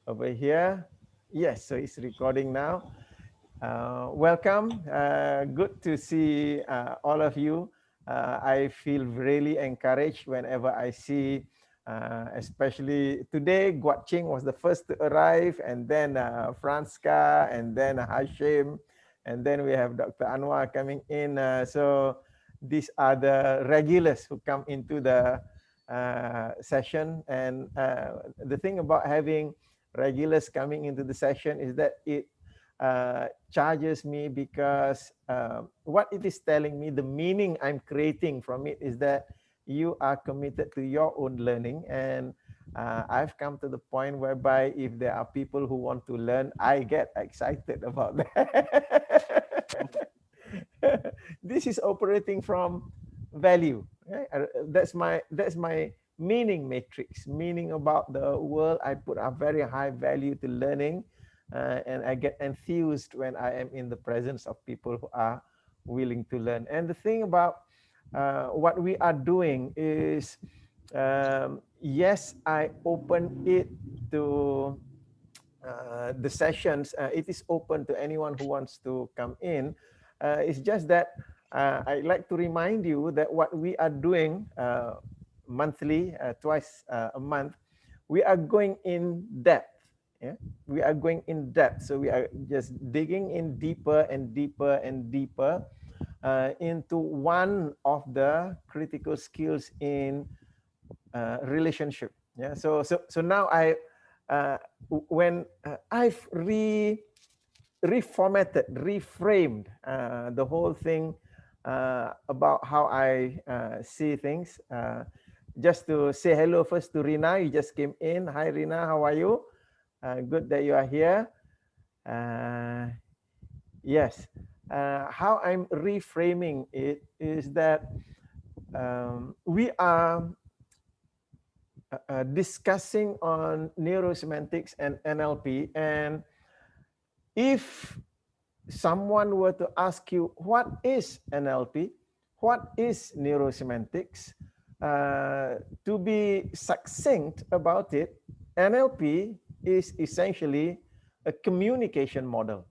over here. Yes, so it's recording now. Welcome. Good to see all of you. I feel really encouraged whenever I see, especially today, Guat Ching was the first to arrive, and then Franska, and then Hashim, and then we have Dr. Anwar coming in. So these are the regulars who come into the session. And the thing about having regulars coming into the session is that it charges me because what it is telling me, the meaning I'm creating from it is that you are committed to your own learning. And I've come to the point whereby if there are people who want to learn, I get excited about that. This is operating from value. Right? That's my meaning matrix, meaning about the world. I put a very high value to learning, and I get enthused when I am in the presence of people who are willing to learn. And the thing about what we are doing is, yes, I open it to the sessions. It is open to anyone who wants to come in. It's just that I'd like to remind you that what we are doing monthly, twice a month, we are going in depth. Yeah, we are going in depth. So we are just digging in deeper and deeper and deeper into one of the critical skills in relationship. Yeah. So now uh, when I've reformatted, reframed the whole thing about how I see things. Just to say hello first to Rina, you just came in. Hi Rina, how are you? Good that you are here. Uh, yes. How I'm reframing it is that we are discussing on neurosemantics and NLP. And if someone were to ask you, what is NLP? What is neurosemantics? To be succinct about it, NLP is essentially a communication model.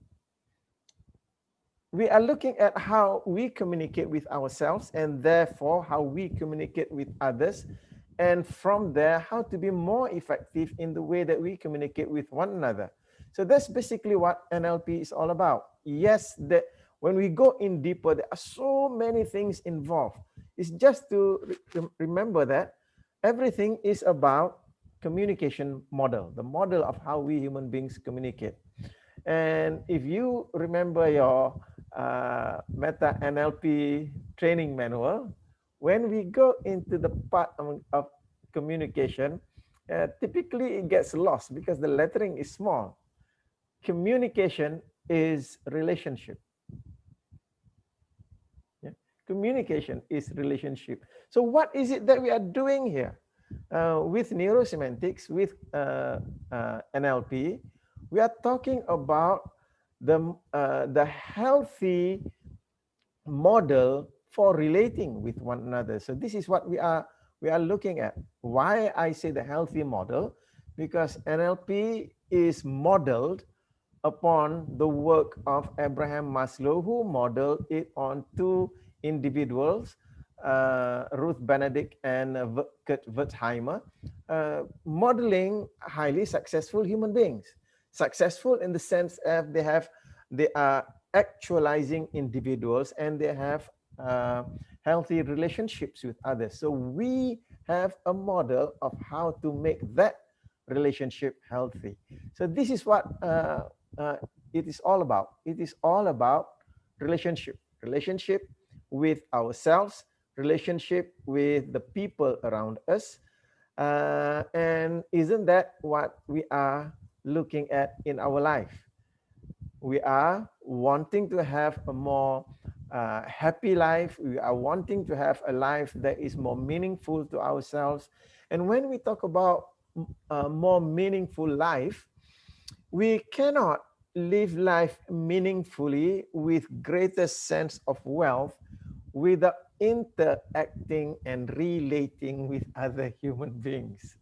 We are looking at how we communicate with ourselves and therefore how we communicate with others. And from there, how to be more effective in the way that we communicate with one another. So that's basically what NLP is all about. Yes, that when we go in deeper, there are so many things involved. It's just to remember that everything is about communication model, the model of how we human beings communicate. And if you remember your Meta NLP training manual, when we go into the part of communication, typically it gets lost because the lettering is small. Communication is relationship. Yeah? Communication is relationship. So what is it that we are doing here? With neurosemantics, with NLP, we are talking about the healthy model for relating with one another. So this is what we are looking at. Why I say the healthy model? Because NLP is modeled upon the work of Abraham Maslow, who modeled it on two individuals, Ruth Benedict and Kurt Wertheimer, modeling highly successful human beings. Successful in the sense of they are actualizing individuals and they have healthy relationships with others. So we have a model of how to make that relationship healthy. So this is what uh, it is all about. It is all about relationship with ourselves, relationship with the people around us. And isn't that what we are looking at in our life? We are wanting to have a more happy life. We are wanting to have a life that is more meaningful to ourselves. And when we talk about a more meaningful life, we cannot live life meaningfully with greater sense of wealth without interacting and relating with other human beings.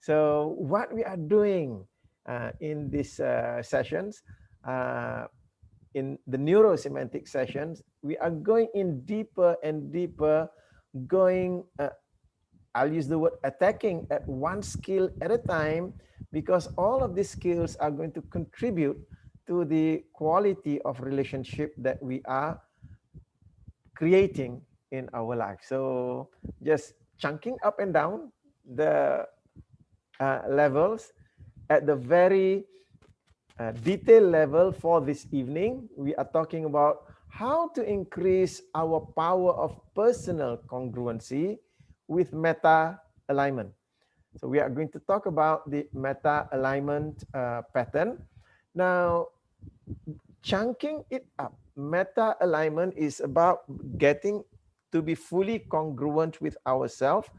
So what we are doing in these sessions. In the neuro-semantic sessions, we are going in deeper and deeper, going, I'll use the word attacking at one skill at a time, because all of these skills are going to contribute to the quality of relationship that we are creating in our life. So just chunking up and down the levels at the very detail level. For this evening, we are talking about how to increase our power of personal congruency with meta alignment. So we are going to talk about the meta alignment pattern. Now, chunking it up, meta alignment is about getting to be fully congruent with ourselves,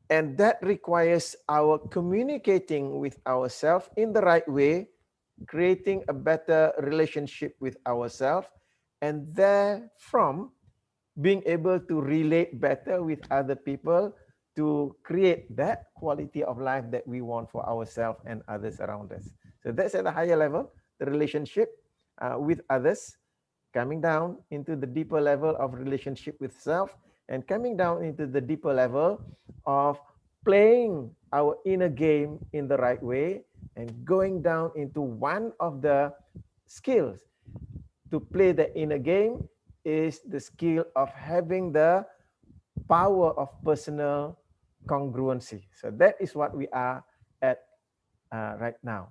and that requires our communicating with ourselves in the right way, creating a better relationship with ourselves, and therefrom being able to relate better with other people to create that quality of life that we want for ourselves and others around us. So that's at a higher level, the relationship with others, coming down into the deeper level of relationship with self, and coming down into the deeper level of playing our inner game in the right way, and going down into one of the skills to play the inner game is the skill of having the power of personal congruency. So that is what we are at right now.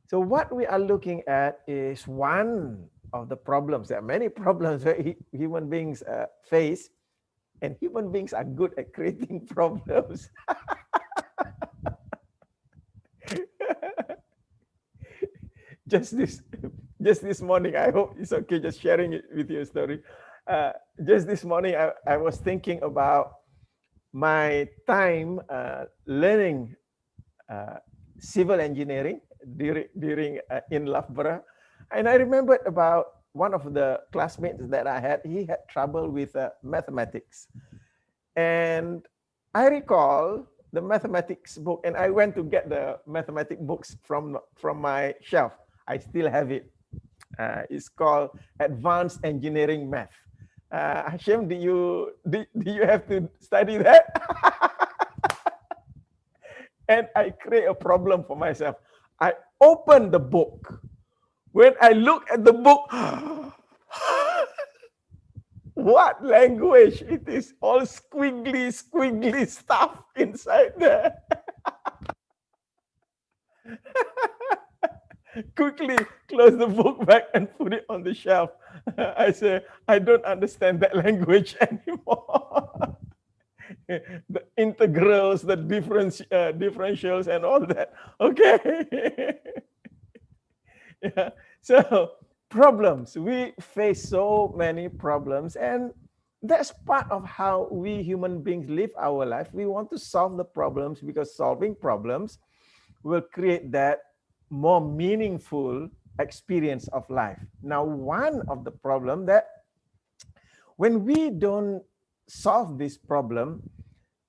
So what we are looking at is one of the problems. There are many problems that human beings face, and human beings are good at creating problems. just this just this morning, I hope it's okay just sharing it with you a story. Just this morning, I was thinking about my time learning civil engineering during in Loughborough, and I remembered about one of the classmates that I had. He had trouble with mathematics, and I recall the mathematics book, and I went to get the mathematics books from my shelf. I still have it. It's called Advanced Engineering Math. Hashem, do you have to study that? And I create a problem for myself. I open the book. When I look at the book, what language it is? All squiggly stuff inside there. Quickly close the book back and put it on the shelf. I say, I don't understand that language anymore. The integrals, the differentials, and all that. Okay. Yeah. So problems. We face so many problems, and that's part of how we human beings live our life. We want to solve the problems because solving problems will create that more meaningful experience of life. Now, one of the problem that when we don't solve this problem,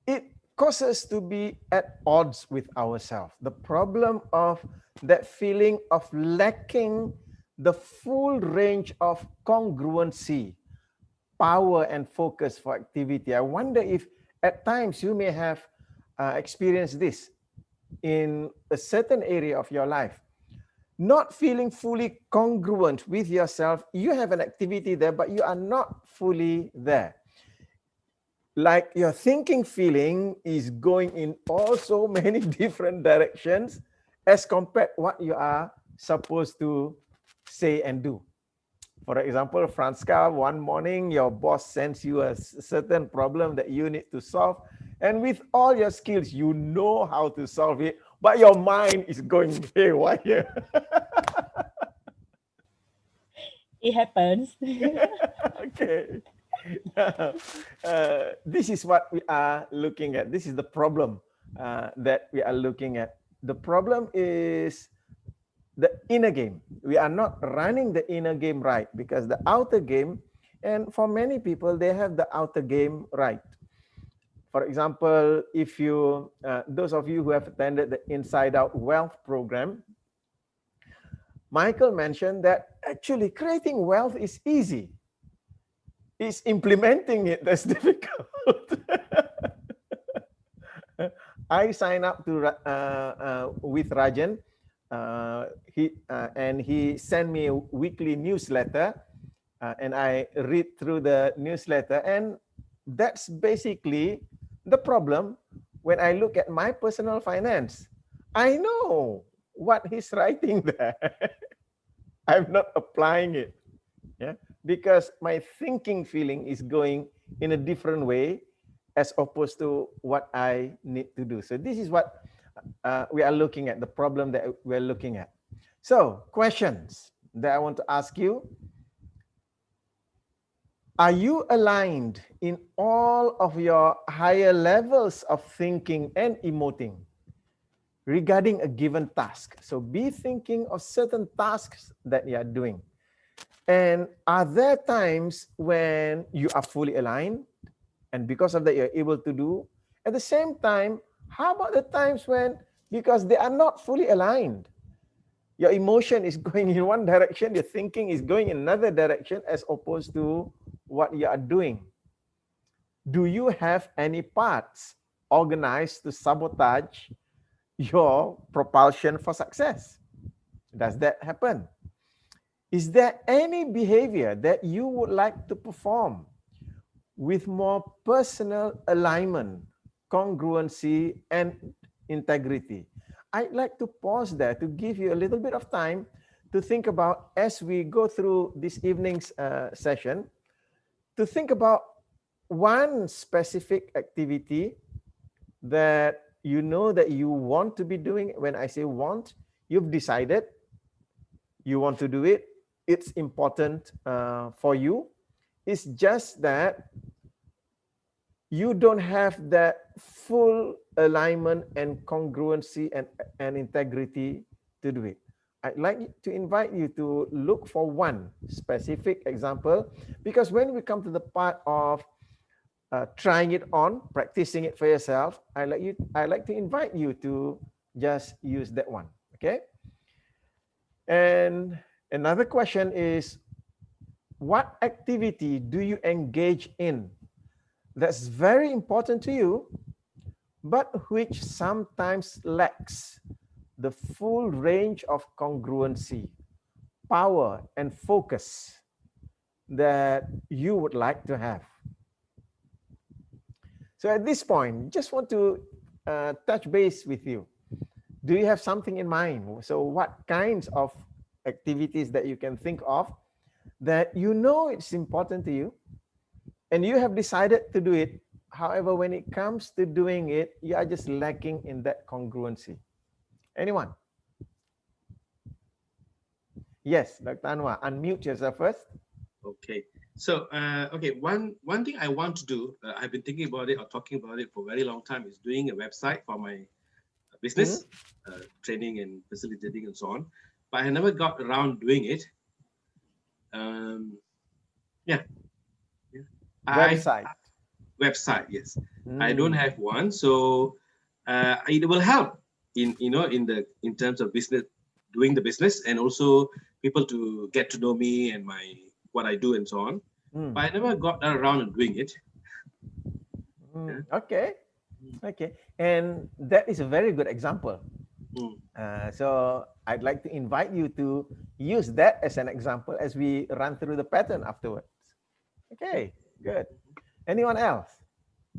it causes us to be at odds with ourselves. The problem of that feeling of lacking the full range of congruency, power and focus for activity. I wonder if at times you may have experienced this in a certain area of your life. Not feeling fully congruent with yourself. You have an activity there, but you are not fully there. Like your thinking feeling is going in all so many different directions as compared what you are supposed to say and do. For example, Franska, one morning your boss sends you a certain problem that you need to solve, and with all your skills, you know how to solve it, but your mind is going haywire. It happens. Okay. Now, this is what we are looking at. This is the problem that we are looking at. The problem is the inner game. We are not running the inner game right, because the outer game, and for many people, they have the outer game right. For example, if you, those of you who have attended the Inside Out Wealth program, Michael mentioned that actually creating wealth is easy. It's implementing it that's difficult. I signed up to with Rajan. He sent me a weekly newsletter, and I read through the newsletter, and that's basically the problem. When I look at my personal finance, I know what he's writing there. I'm not applying it, yeah, because my thinking feeling is going in a different way as opposed to what I need to do. So this is what we are looking at, the problem that we're looking at. So questions that I want to ask you. Are you aligned in all of your higher levels of thinking and emoting regarding a given task? So be thinking of certain tasks that you are doing. And are there times when you are fully aligned and because of that you're able to do? At the same time, how about the times when, because they are not fully aligned, your emotion is going in one direction, your thinking is going in another direction as opposed to what you are doing? Do you have any parts organized to sabotage your propulsion for success? Does that happen? Is there any behavior that you would like to perform with more personal alignment, congruency, and integrity? I'd like to pause there to give you a little bit of time to think about, as we go through this evening's session, to think about one specific activity that you know that you want to be doing. When I say want, you've decided you want to do it. It's important for you. It's just that you don't have that full alignment and congruency and integrity to do it. I'd like to invite you to look for one specific example, because when we come to the part of trying it on, practicing it for yourself, I'd like to invite you to just use that one, okay? And another question is, what activity do you engage in that's very important to you, but which sometimes lacks the full range of congruency, power, and focus that you would like to have? So at this point, just want to touch base with you. Do you have something in mind? So what kinds of activities that you can think of that you know it's important to you and you have decided to do it? However, when it comes to doing it, you are just lacking in that congruency. Anyone? Yes, Dr. Anwar, unmute yourself first. Okay. So, one thing I want to do, I've been thinking about it or talking about it for a very long time, is doing a website for my business, training and facilitating and so on. But I never got around doing it. Website. Website, yes. I don't have one, so it will help in terms of business, doing the business, and also people to get to know me and what I do and so on. But I never got around to doing it. Okay. And that is a very good example. So I'd like to invite you to use that as an example as we run through the pattern afterwards. Okay, good. Anyone else?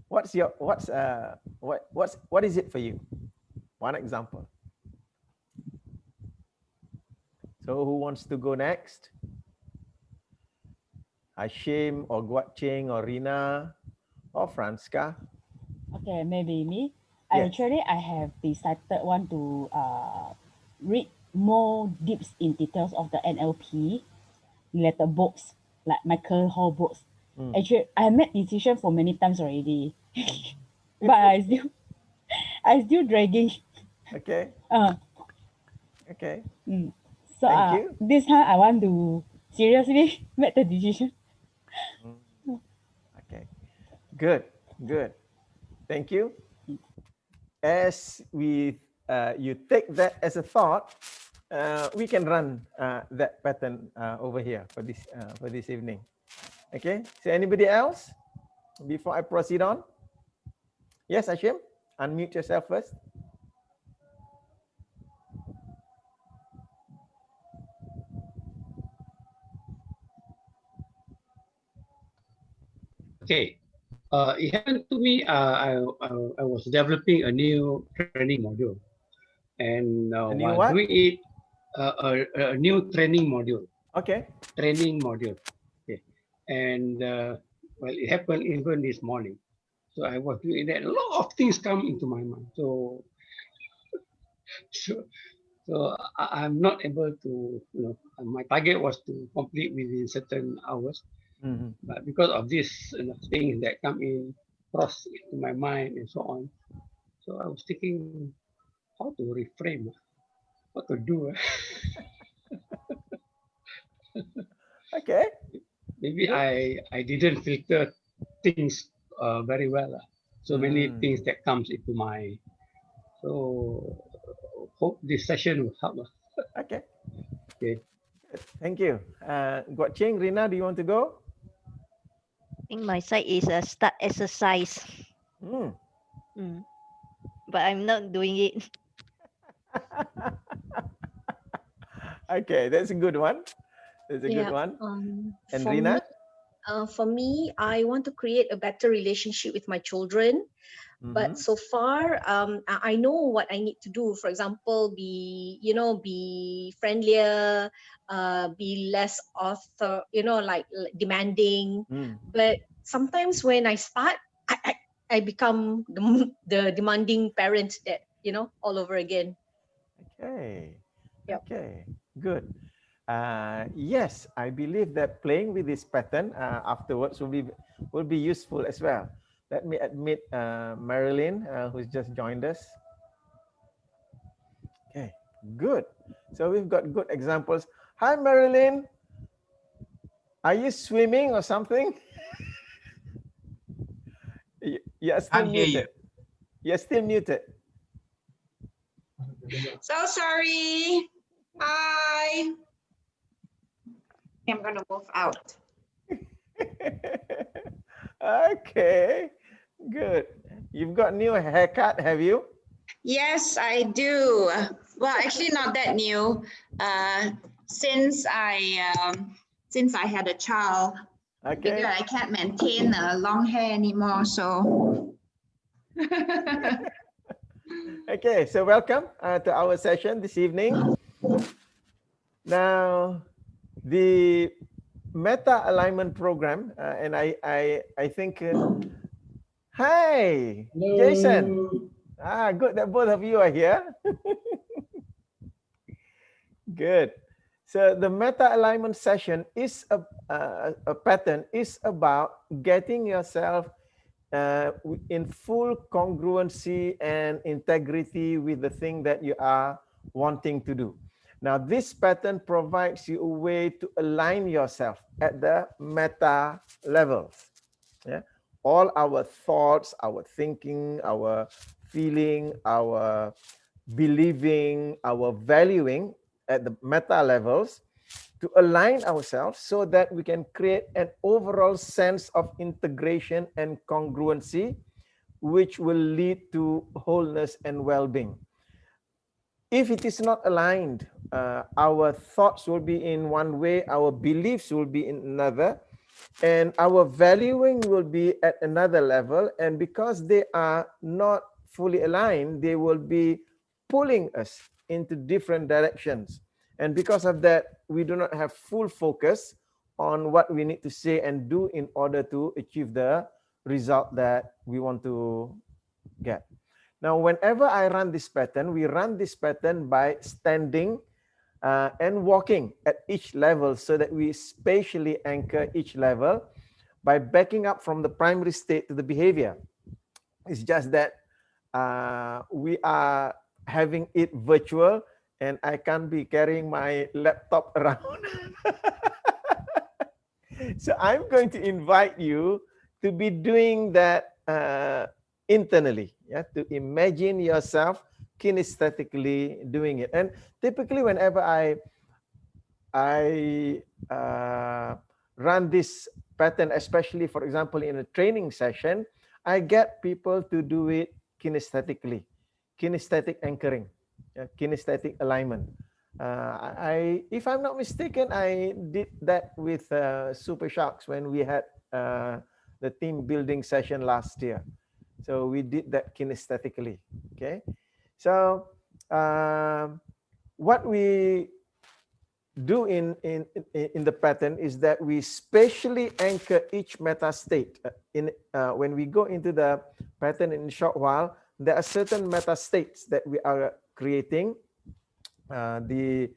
What is it for you? One example. So who wants to go next? Hashim or Guat Cheng or Rina or Franska? Okay, maybe me. Yes. I have decided want to read more deeps in details of the NLP related books, like Michael Hall books. Actually, I made decision for many times already, but I still dragging. Okay. Okay. So Thank you. this time I want to seriously make the decision. Okay. Good. Thank you. As you take that as a thought, we can run that pattern over here for this evening. Okay. So anybody else before I proceed on? Yes, Ashim. Unmute yourself first. Okay. It happened to me. I was developing a new training module, and A new while what? doing it, a new training module. Okay. Training module. Okay. And well, it happened even this morning. So I was doing that. A lot of things come into my mind. I'm not able to. My target was to complete within certain hours. But because of this things that come in, cross into my mind and so on, so I was thinking how to reframe, what to do. Okay. Maybe I didn't filter things very well. So many things that comes into my. So hope this session will help. Okay. Okay. Thank you. Guat Ching, Rina, do you want to go? I think my side is a start exercise. But I'm not doing it. Okay, that's a good one. That's a good one. And Rina? For me, I want to create a better relationship with my children. But so far, I know what I need to do. For example, be friendlier, be less demanding. But sometimes when I start, I become the demanding parent that, all over again. Okay. Yep. Okay, good. Yes, I believe that playing with this pattern afterwards will be useful as well. Let me admit Marilyn, who's just joined us. Okay, good. So we've got good examples. Hi, Marilyn. Are you swimming or something? You're still Can't hear muted. You're still muted. So sorry. Hi. I'm gonna move out. Okay, good. You've got new haircut, have you? Yes, I do. Well, actually, not that new. Since I had a child, Okay. I can't maintain long hair anymore. So. Okay, so welcome to our session this evening. Now, the meta alignment program, and I think, hi, hello. Jason. Good that both of you are here. Good. So the meta alignment session is a pattern is about getting yourself in full congruency and integrity with the thing that you are wanting to do. Now, this pattern provides you a way to align yourself at the meta levels. Yeah? All our thoughts, our thinking, our feeling, our believing, our valuing at the meta levels to align ourselves so that we can create an overall sense of integration and congruency, which will lead to wholeness and well-being. If it is not aligned, our thoughts will be in one way, our beliefs will be in another, and our valuing will be at another level. And because they are not fully aligned, they will be pulling us into different directions. And because of that, we do not have full focus on what we need to say and do in order to achieve the result that we want to get. Now, whenever I run this pattern, we run this pattern by standing and walking at each level so that we spatially anchor each level by backing up from the primary state to the behavior. It's just that we are having it virtual and I can't be carrying my laptop around. So I'm going to invite you to be doing that internally, yeah, to imagine yourself kinesthetically doing it. And typically whenever I run this pattern, especially for example in a training session, I get people to do it kinesthetically, kinesthetic anchoring, kinesthetic alignment. If I'm not mistaken, I did that with Super Sharks when we had the team building session last year. So we did that kinesthetically. Okay, so what we do in the pattern is that we spatially anchor each meta state. When we go into the pattern in a short while, there are certain meta states that we are creating. The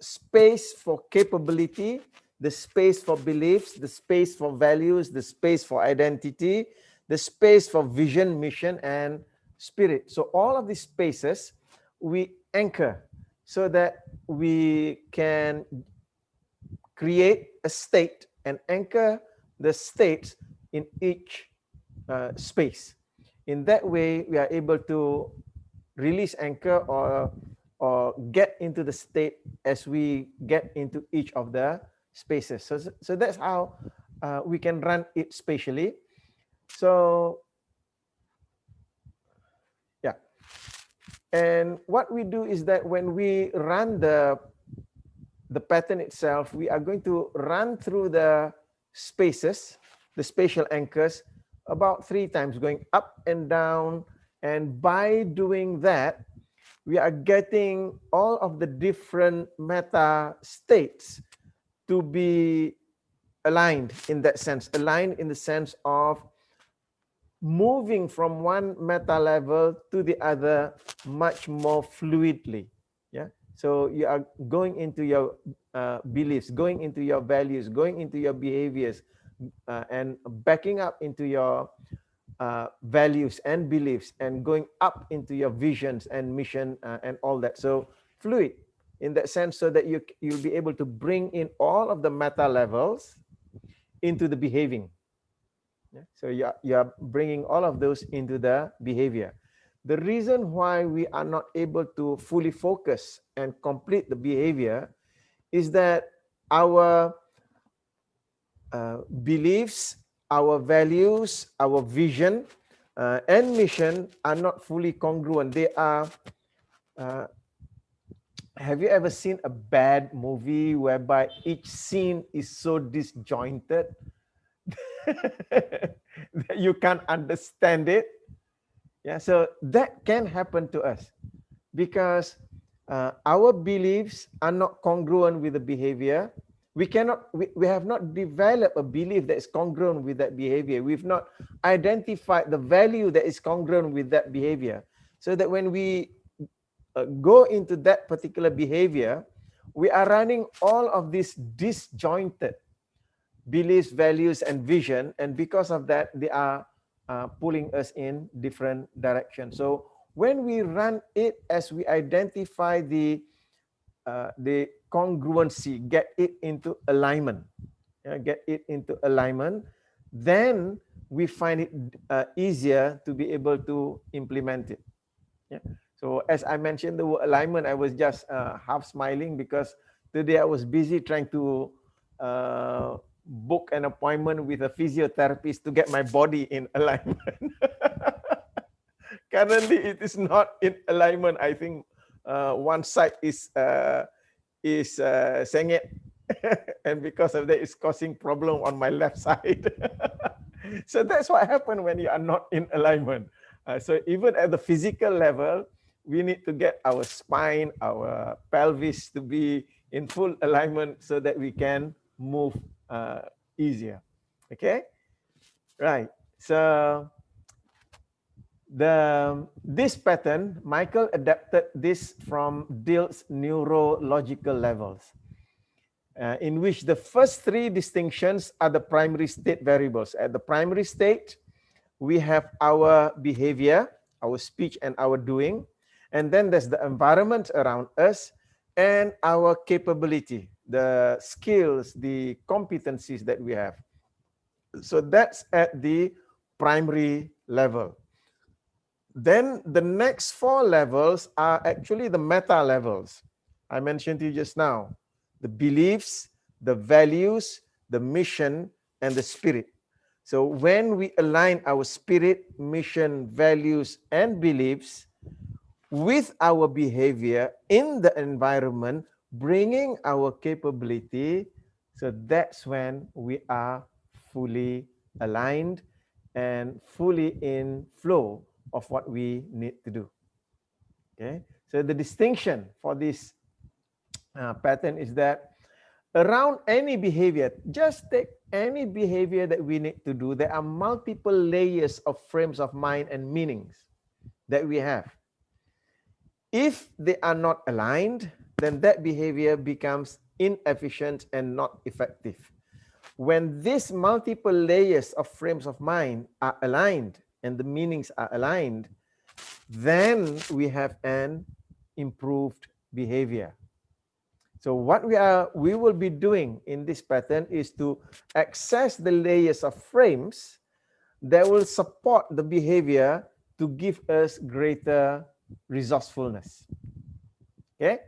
space for capability, the space for beliefs, the space for values, the space for identity, the space for vision, mission, and spirit. So all of these spaces we anchor so that we can create a state and anchor the states in each space. In that way, we are able to release anchor or get into the state as we get into each of the spaces. So that's how we can run it spatially. So yeah. And what we do is that when we run the pattern itself, we are going to run through the spaces, the spatial anchors, about 3 times, going up and down. And by doing that, we are getting all of the different meta states to be aligned in that sense, aligned in the sense of moving from one meta level to the other much more fluidly. Yeah. So you are going into your beliefs, going into your values, going into your behaviors, and backing up into your values and beliefs, and going up into your visions and mission and all that. So fluid in that sense, so that you'll be able to bring in all of the meta levels into the behaving. Yeah? So you are bringing all of those into the behavior. The reason why we are not able to fully focus and complete the behavior is that our beliefs, our values, our vision, and mission are not fully congruent. They are. Have you ever seen a bad movie whereby each scene is so disjointed that you can't understand it? Yeah, so that can happen to us because our beliefs are not congruent with the behavior. We have not developed a belief that is congruent with that behavior. We've not identified the value that is congruent with that behavior. So that when we go into that particular behavior, we are running all of these disjointed beliefs, values, and vision. And because of that, they are pulling us in different directions. So when we run it as we identify the congruency, get it into alignment, then we find it easier to be able to implement it. Yeah. So as I mentioned the word alignment, I was just half smiling because today I was busy trying to book an appointment with a physiotherapist to get my body in alignment. Currently, it is not in alignment. I think one side is sengit, and because of that, it's causing problem on my left side. So that's what happens when you are not in alignment. So even at the physical level, we need to get our spine, our pelvis to be in full alignment so that we can move easier. Okay, right. So this pattern, Michael adapted this from Dill's neurological levels, in which the first 3 distinctions are the primary state variables. At the primary state, we have our behavior, our speech, and our doing. And then there's the environment around us and our capability, the skills, the competencies that we have. So that's at the primary level. Then the next 4 levels are actually the meta levels. I mentioned to you just now, the beliefs, the values, the mission, and the spirit. So when we align our spirit, mission, values, and beliefs with our behavior in the environment, bringing our capability, so that's when we are fully aligned and fully in flow of what we need to do. Okay, so the distinction for this pattern is that around any behavior, just take any behavior that we need to do, there are multiple layers of frames of mind and meanings that we have. If they are not aligned, then that behavior becomes inefficient and not effective. When these multiple layers of frames of mind are aligned and the meanings are aligned, then we have an improved behavior. So what we will be doing in this pattern is to access the layers of frames that will support the behavior to give us greater resourcefulness. Okay,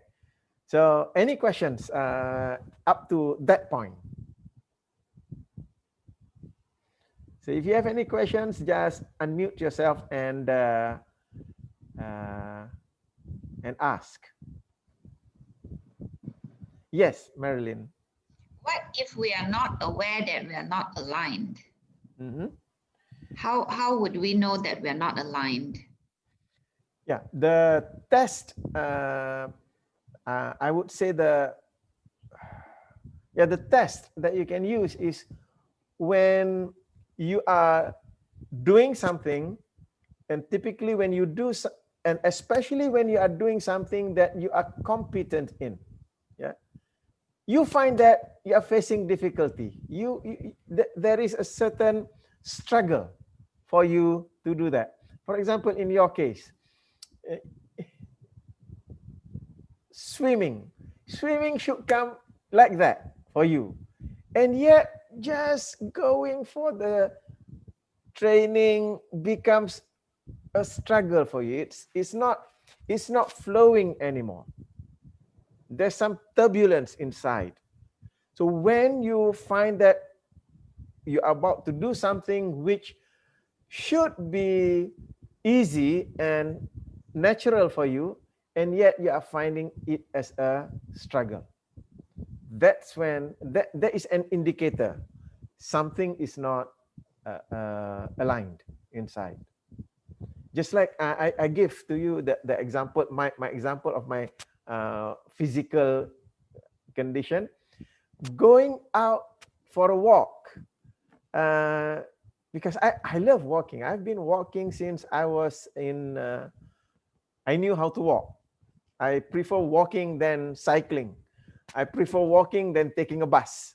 so any questions up to that point? So if you have any questions, just unmute yourself and ask. Yes, Marilyn. What if we are not aware that we are not aligned? How would we know that we are not aligned? Yeah, the test, I would say the test that you can use is when you are doing something, and typically when you do, and especially when you are doing something that you are competent in, yeah, you find that you are facing difficulty. There is a certain struggle for you to do that. For example, in your case, swimming should come like that for you, and yet just going for the training becomes a struggle for you. It's not flowing anymore. There's some turbulence inside. So when you find that you're about to do something which should be easy and natural for you, and yet you are finding it as a struggle, that's when that is an indicator something is not aligned inside. Just like I give to you the example, my example of my physical condition, going out for a walk, because I love walking. I've been walking since I was in, I knew how to walk. I prefer walking than cycling. I prefer walking than taking a bus.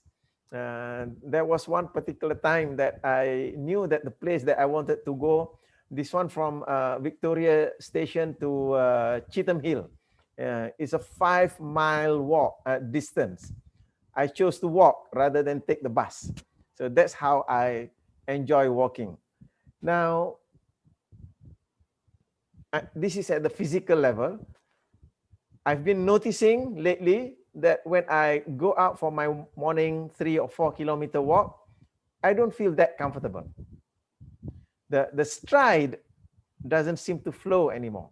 There was one particular time that I knew that the place that I wanted to go, this one from Victoria Station to Cheetham Hill, is a 5-mile walk distance. I chose to walk rather than take the bus. So that's how I enjoy walking. Now, this is at the physical level. I've been noticing lately that when I go out for my morning 3 or 4 kilometer walk, I don't feel that comfortable. The stride doesn't seem to flow anymore.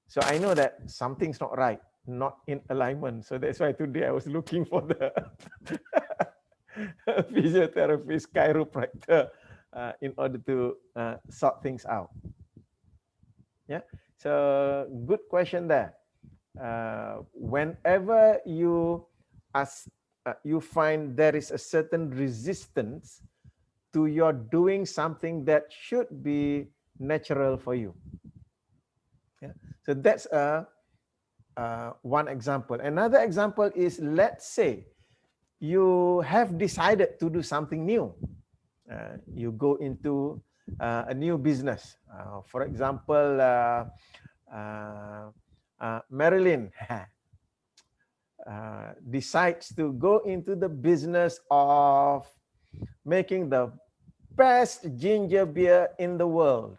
So I know that something's not right, not in alignment. So that's why today I was looking for the physiotherapist, chiropractor, in order to sort things out. Yeah, so good question there. Whenever you find there is a certain resistance to your doing something that should be natural for you. Yeah, so that's one example. Another example is, let's say you have decided to do something new. You go into a new business. For example, Marilyn decides to go into the business of making the best ginger beer in the world.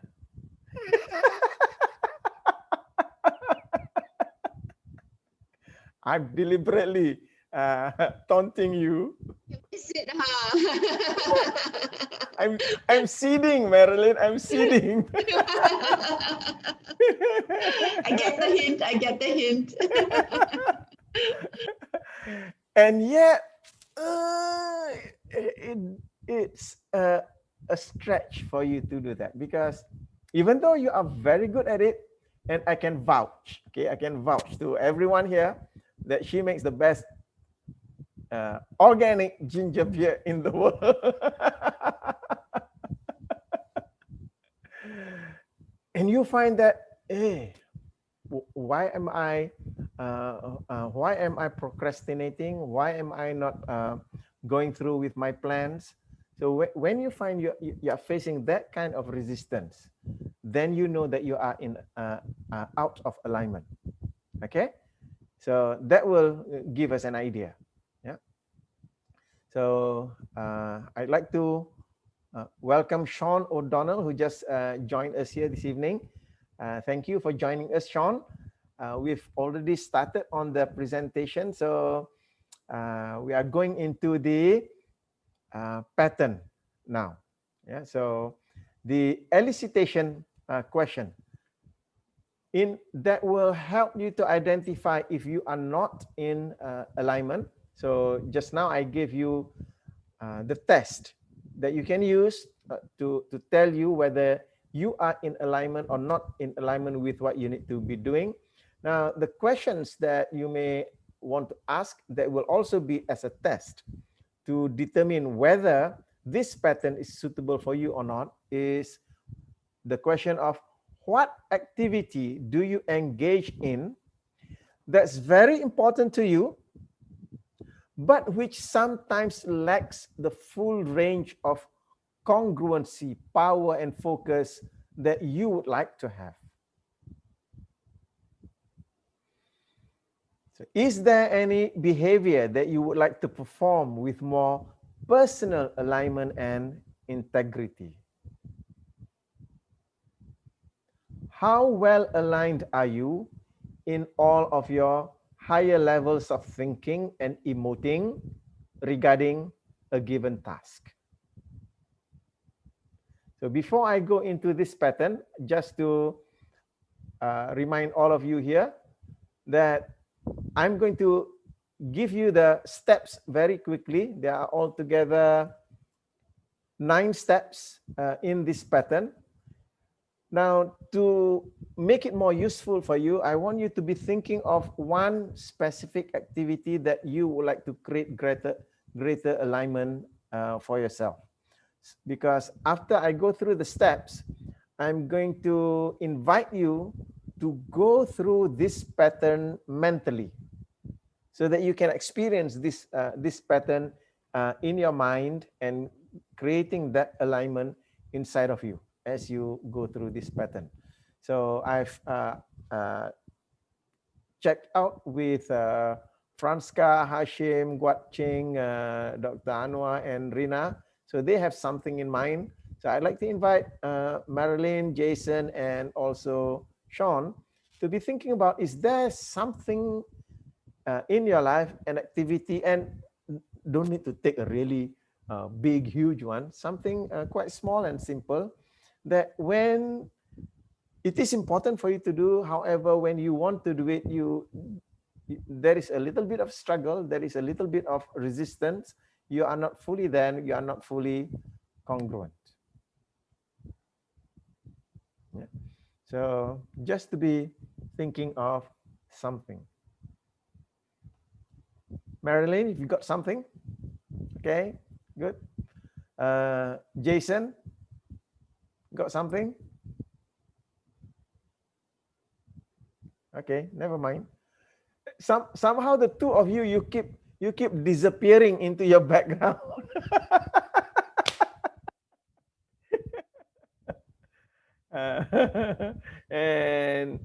I'm deliberately taunting you. Is it, huh? I'm seeding, Marilyn. I'm seeding. I get the hint. I get the hint. And yet, it's a stretch for you to do that, because even though you are very good at it, and I can vouch, okay, I can vouch to everyone here that she makes the best organic ginger beer in the world. And you find that, hey, why am I procrastinating? Why am I not going through with my plans? So when you find you're facing that kind of resistance, then you know that you are in out of alignment. Okay, so that will give us an idea. Yeah. So I'd like to welcome Sean O'Donnell, who just joined us here this evening. Thank you for joining us, Sean. We've already started on the presentation, so we are going into the pattern now. Yeah, so the elicitation question that will help you to identify if you are not in alignment. So just now I gave you the test that you can use to tell you whether you are in alignment or not in alignment with what you need to be doing. Now, the questions that you may want to ask that will also be as a test to determine whether this pattern is suitable for you or not is the question of what activity do you engage in that's very important to you, but which sometimes lacks the full range of congruency, power, and focus that you would like to have. So is there any behavior that you would like to perform with more personal alignment and integrity? How well aligned are you in all of your higher levels of thinking and emoting regarding a given task? So before I go into this pattern, just to remind all of you here that I'm going to give you the steps very quickly. There are altogether 9 steps in this pattern. Now, to make it more useful for you, I want you to be thinking of one specific activity that you would like to create greater alignment for yourself. Because after I go through the steps, I'm going to invite you to go through this pattern mentally so that you can experience this, this pattern in your mind and creating that alignment inside of you as you go through this pattern. So I've checked out with Franska, Hashim, Guat Ching, Dr. Anwar, and Rina. So they have something in mind. So I'd like to invite Marilyn, Jason, and also Sean to be thinking about, is there something in your life, an activity, and don't need to take a really big, huge one, something quite small and simple, that when it is important for you to do, however, when you want to do it, there is a little bit of struggle, there is a little bit of resistance, you are not fully there, you are not fully congruent. Yeah. So just to be thinking of something. Marilyn, if you got something, okay, good. Jason, got something? Okay, never mind. Somehow the two of you keep disappearing into your background. And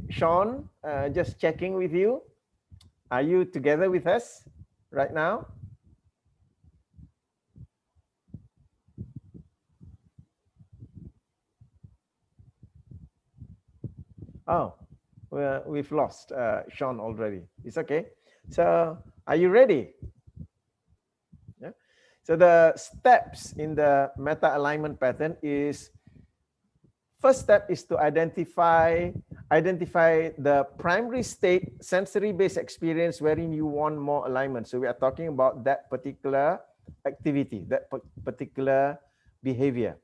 Sean, just checking with you. Are you together with us right now? Oh, well, we've lost Sean already. It's okay. So, are you ready? Yeah. So the steps in the meta alignment pattern is, first step is to identify the primary state sensory based experience wherein you want more alignment. So we are talking about that particular activity, that particular behavior.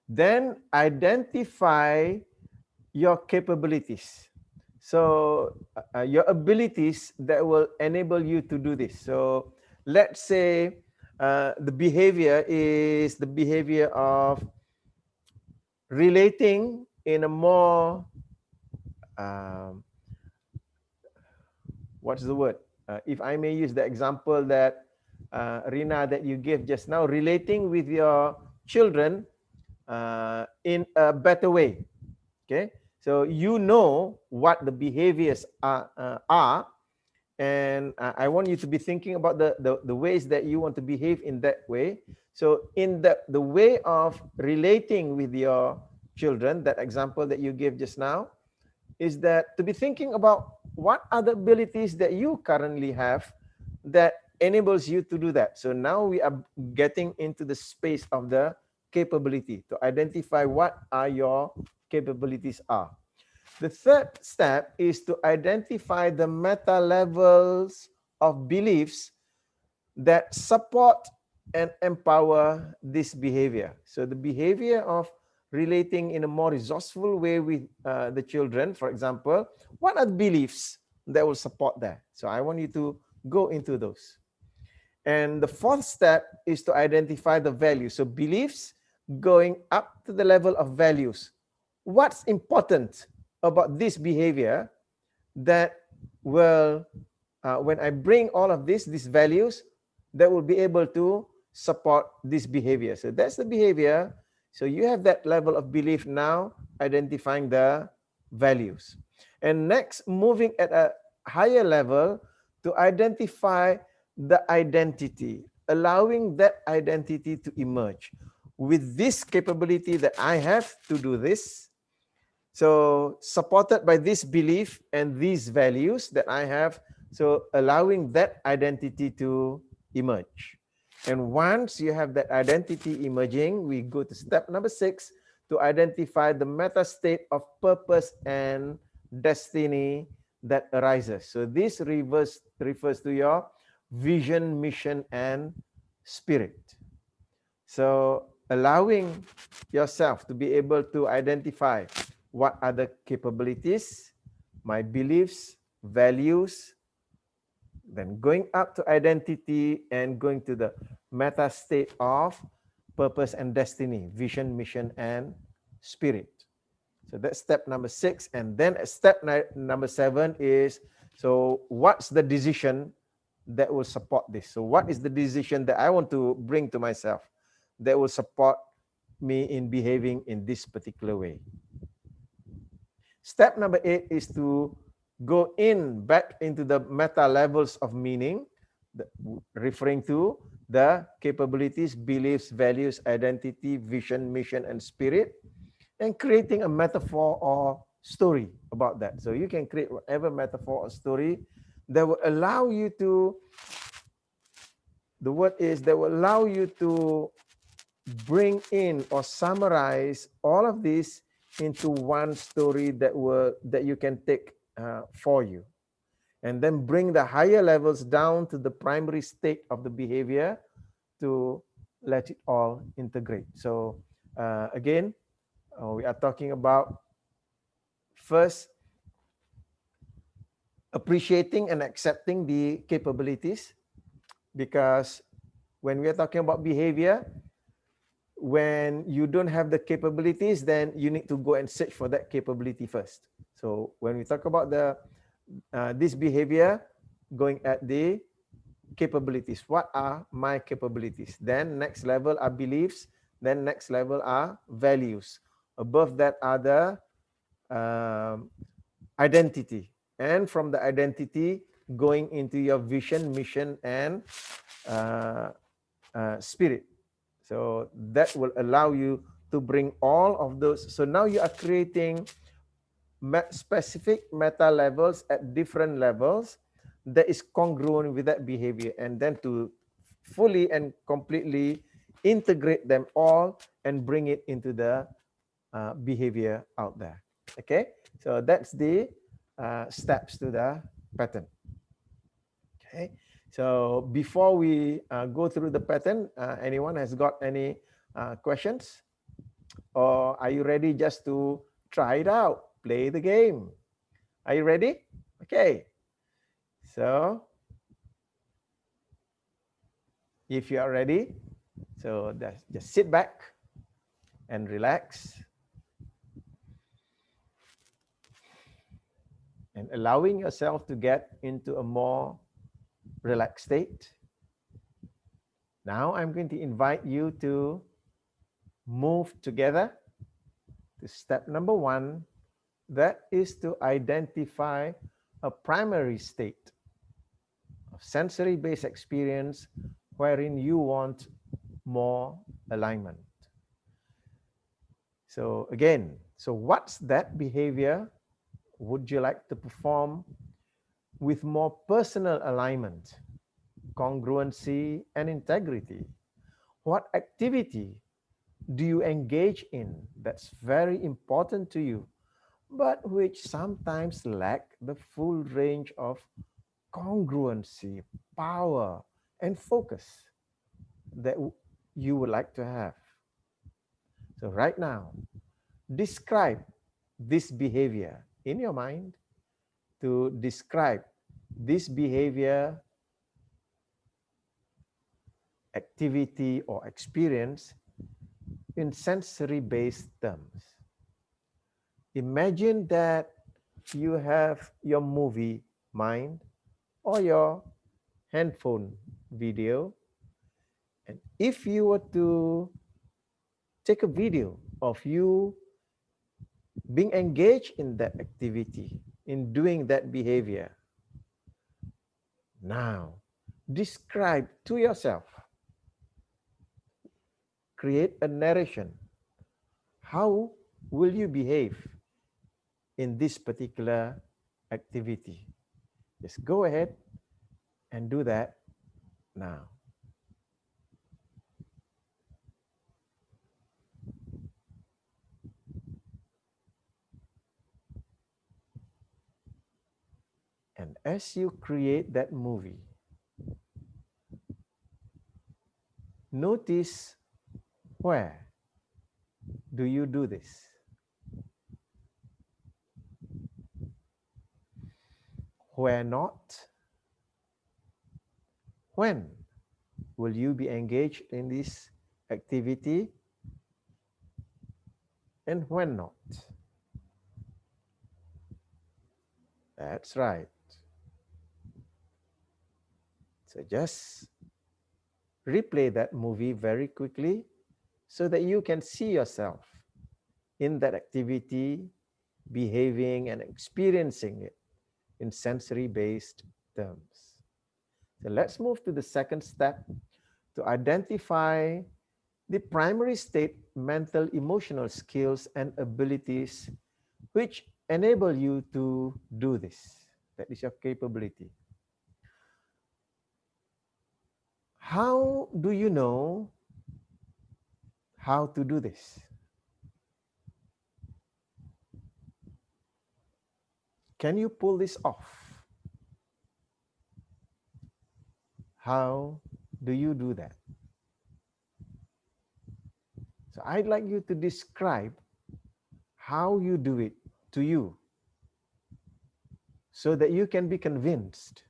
Then identify your capabilities. So your abilities that will enable you to do this. So let's say the behavior is the behavior of relating in a more what's the word? If I may use the example that Rina that you gave just now, relating with your children in a better way. Okay, so you know what the behaviors are, and I want you to be thinking about the ways that you want to behave in that way. So in the way of relating with your children, that example that you gave just now, is that to be thinking about what are the abilities that you currently have that enables you to do that. So now we are getting into the space of the capability to identify what are your capabilities are. The third step is to identify the meta levels of beliefs that support and empower this behavior. So the behavior of relating in a more resourceful way with the children, for example, what are the beliefs that will support that? So I want you to go into those. And the fourth step is to identify the values. So beliefs going up to the level of values. What's important about this behavior that will, when I bring all of these values, that will be able to support this behavior. So that's the behavior. So you have that level of belief now, identifying the values. And next, moving at a higher level to identify the identity, allowing that identity to emerge. With this capability that I have to do this, so supported by this belief and these values that I have, so allowing that identity to emerge. And once you have that identity emerging, we go to step number 6 to identify the meta state of purpose and destiny that arises. So this refers to your vision, mission, and spirit. So allowing yourself to be able to identify what are the capabilities, my beliefs, values, then going up to identity and going to the meta state of purpose and destiny, vision, mission, and spirit. So that's step number 6. And then step number 7 is, so what's the decision that will support this? So what is the decision that I want to bring to myself that will support me in behaving in this particular way? Step number 8 is to go back into the meta levels of meaning, referring to the capabilities, beliefs, values, identity, vision, mission, and spirit, and creating a metaphor or story about that. So you can create whatever metaphor or story that will allow you to, the word is, that will allow you to bring in or summarize all of this into one story that you can take for you, and then bring the higher levels down to the primary state of the behavior to let it all integrate. So again, we are talking about first appreciating and accepting the capabilities, because when we are talking about behavior, when you don't have the capabilities, then you need to go and search for that capability first. So when we talk about this behavior, going at the capabilities, what are my capabilities? Then next level are beliefs, then next level are values. Above that are the identity, and from the identity going into your vision, mission, and spirit. So that will allow you to bring all of those. So now you are creating specific meta levels at different levels that is congruent with that behavior, and then to fully and completely integrate them all and bring it into the behavior out there. Okay, so that's the steps to the pattern. Okay, so before we go through the pattern, anyone has got any questions, or are you ready just to try it out, play the game? Are you ready? Okay, so if you are ready, so just sit back and relax, and allowing yourself to get into a more relaxed state. Now I'm going to invite you to move together to step number 1, that is to identify a primary state of sensory-based experience wherein you want more alignment. So again, so what's that behavior would you like to perform with more personal alignment, congruency, and integrity? What activity do you engage in that's very important to you, but which sometimes lack the full range of congruency, power, and focus that you would like to have? So right now, describe this behavior in your mind. To describe this behavior, activity, or experience in sensory-based terms. Imagine that you have your movie mind or your handphone video, and if you were to take a video of you being engaged in that activity, in doing that behavior, now describe to yourself, create a narration. How will you behave in this particular activity? Just go ahead and do that now. And as you create that movie, notice where do you do this? Where not? When will you be engaged in this activity? And when not? That's right. So just replay that movie very quickly so that you can see yourself in that activity, behaving and experiencing it in sensory-based terms. So let's move to the second step, to identify the primary state mental emotional skills and abilities which enable you to do this. That is your capability. How do you know how to do this? Can you pull this off? How do you do that? So I'd like you to describe how you do it to you so that you can be convinced,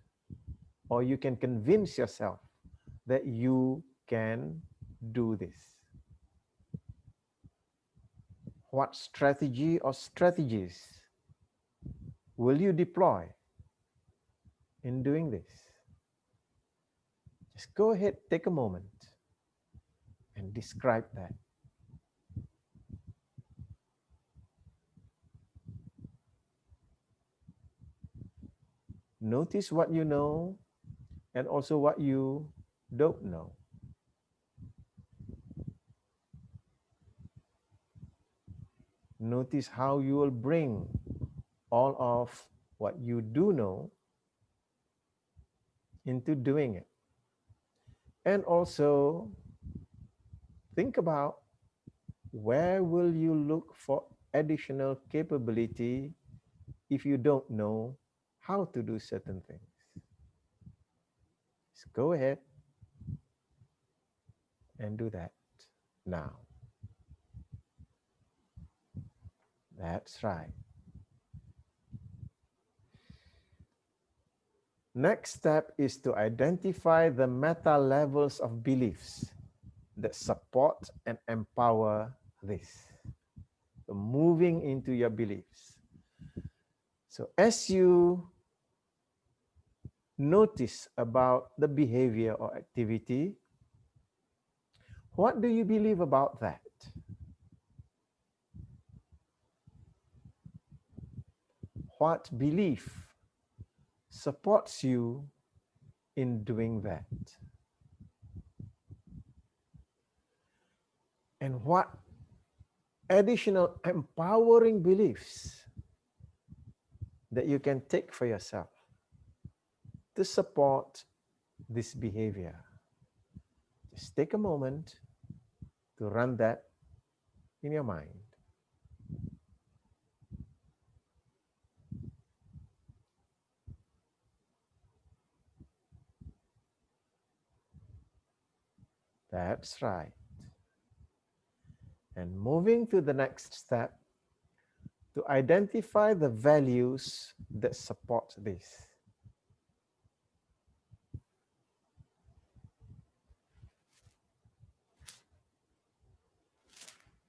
or you can convince yourself that you can do this. What strategy or strategies will you deploy in doing this? Just go ahead, take a moment and describe that. Notice what you know and also what you don't know. Notice how you will bring all of what you do know into doing it. And also think about where will you look for additional capability if you don't know how to do certain things. Just go ahead and do that now. That's right. Next step is to identify the meta levels of beliefs that support and empower this. So moving into your beliefs. So as you notice about the behavior or activity, what do you believe about that? What belief supports you in doing that? And what additional empowering beliefs that you can take for yourself to support this behavior? Just take a moment to run that in your mind. That's right. And moving to the next step, to identify the values that support this.